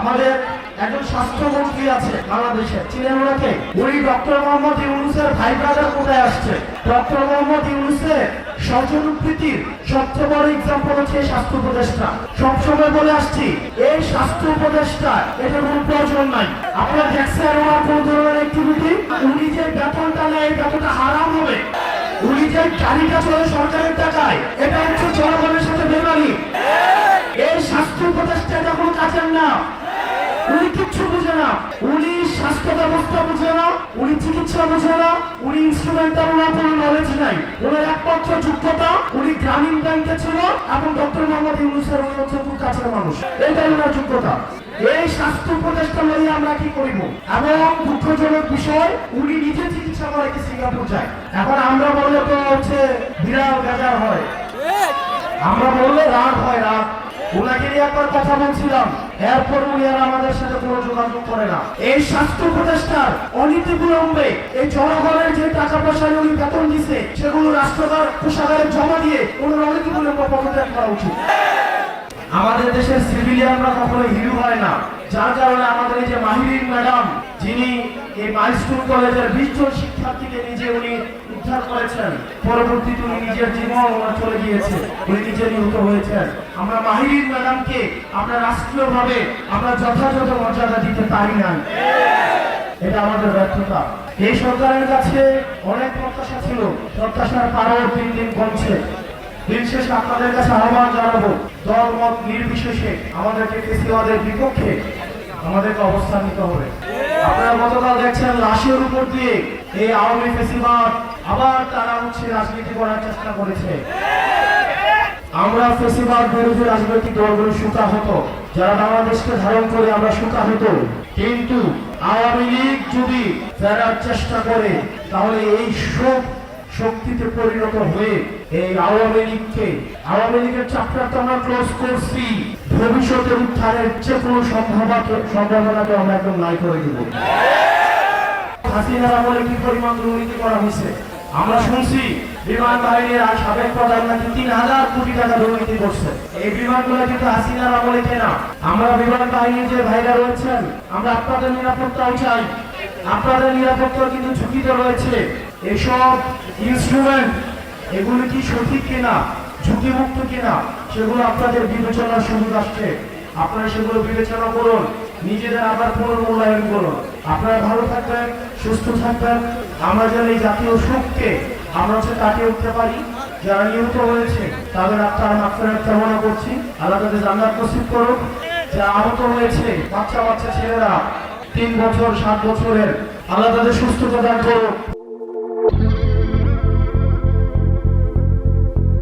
আমাদের একজন স্বাস্থ্যমন্ত্রী আছে বাংলাদেশের, চিনেন ওনাকে? উনি ডক্টর মোহাম্মদ ইউনূসের ভাই ব্রাদার কোথায় আসছে? ডক্টর মোহাম্মদ ইউনূসের স্বজনপ্রীতির সবচেয়ে বড় এক্সাম্পল হচ্ছে স্বাস্থ্য উপদেষ্টা। সবসময় বলে আসছি, এই স্বাস্থ্য উপদেষ্টা এটার কোনো প্রয়োজন নাই। আপনারা দেখছেন ওনার কোন ধরনের অ্যাক্টিভিটি? উনি যে বেতনটা নেয় এই বেতনটা হারাম হবে। উনি যে গাড়িটা চলে সরকারের টাকায়, এটা হচ্ছে জনগণের সাথে বেমানি। এই স্বাস্থ্য উপদেষ্টা এটা কোনো কাজের না। উনি কিচ্ছু বুঝে না, উনি স্বাস্থ্য ব্যবস্থা বুঝে না, উনি চিকিৎসা বুঝে না, উনি ইনস্ট্রুমেন্টাল, ওনার কোনো নলেজ নাই। ওনার একমাত্র যোগ্যতা উনি গ্রামীণ ব্যাংকে ছিল এবং ডক্টর মোহাম্মদ ইউনূসের উনি হচ্ছে খুব কাছের মানুষ, এটাই ওনার যোগ্যতা। এই স্বাস্থ্য উপদেষ্টা লইয়া আমরা কি করিব? এবং দুঃখজনক বিষয়, উনি নিজে চিকিৎসা করাইতে সিঙ্গাপুর যায়। এখন আমরা বললে তো হচ্ছে বিরাট বেজার হয়, আমরা বললে রাগ হয়, রাগ। ওনাকে নিয়ে একবার কথা বলছিলাম, এরপর উনি আর আমাদের সাথে কোনো যোগাযোগ করে না। এই স্বাস্থ্য উপদেষ্টার অনীতি বিলম্বে এই জনগণের যে টাকা পয়সা উনি বেতন দিচ্ছে সেগুলো রাষ্ট্রকার কোষাগারে জমা দিয়ে ওনার অনীতি বিলম্ব পদত্যাগ করা উচিত। আমাদের দেশের সিভিলিয়ানরা কখনো হিরো হয় না, যার কারণে আমাদের এই যে মাহিরিন ম্যাডাম, যিনি এই মাইলস্টোন কলেজের 20 জন শিক্ষার্থীকে নিজে উনি উদ্ধার করেছেন, পরবর্তীতে উনি নিজের জীবন ওনার চলে গিয়েছে, উনি নিজে নিহত হয়েছেন। আমরা মাহিরিন ম্যাডামকে আমরা রাষ্ট্রীয়ভাবে আমরা যথাযথ মর্যাদা দিতে পারি না, এটা আমাদের ব্যর্থতা। এই সরকারের কাছে অনেক প্রত্যাশা ছিল, প্রত্যাশার পারও দিন দিন কমছে। দিন শেষে আপনাদের কাছে আহ্বান জানাবো, দল মত নির্বিশেষে আমাদেরকে ফেসিবাদের বিপক্ষে আমাদেরকে অবস্থান নিতে হবে। আপনারা গতকাল দেখছেন লাশের উপর দিয়ে এই আওয়ামী ফেসিবাদ আবার তারা হচ্ছে রাজনীতি করার চেষ্টা করেছে। আমরা ফেসিবাদ বিরোধী রাজনৈতিক দলগুলো সুতা হতো, যারা বাংলাদেশকে ধারণ করে আমরা সুতা হতো, কিন্তু আওয়ামী লীগ যদি ফেরার চেষ্টা করে তাহলে এই সব শক্তিতে পরিণত হয়ে এই আওয়ামী লীগের চ্যাপ্টার তো আমরা ক্লোজ করছি, ভবিষ্যতের উত্থানের যে কোনো সম্ভাবনাকে আমরা একদম নাই করে দিব। হাসিনার আমলে কি পরিমাণ দুর্নীতি করা হয়েছে আমরা শুনছি, বিমান বাহিনীর সাবেক প্রধান নাকি 3000 কোটি টাকা দুর্নীতি করছে। এই বিমানগুলো কিন্তু হাসিনার আমলে কেনা। আমরা বিমান বাহিনীর যে ভাইরা রয়েছেন, আমরা আপনাদের নিরাপত্তাও চাই, আপনাদের নিরাপত্তা কিন্তু ঝুঁকিতে রয়েছে। এসব ইনস্ট্রুমেন্ট এগুলো কি সঠিক কিনা, ঝুঁকিমুক্ত কিনা, সেগুলো আপনাদের বিবেচনার সুযোগ আসছে। আপনারা সেগুলো বিবেচনা করুন, নিজেদের আবার পুনর্মূল্যায়ন করুন। আপনারা ভালো থাকবেন, সুস্থ থাকবেন, আমরা যেন এই জাতীয় শোককে আমরা হচ্ছে কাটিয়ে উঠতে পারি। যারা নিহত হয়েছে তাদের আত্মার মাগফিরাত কামনা করছি, আল্লাহ তাদের জান্নাত নসিব করুন। যারা আহত হয়েছে বাচ্চা ছেলেরা 3 বছর 7 বছরের, আল্লাহ তাদের সুস্থতা দান করুন।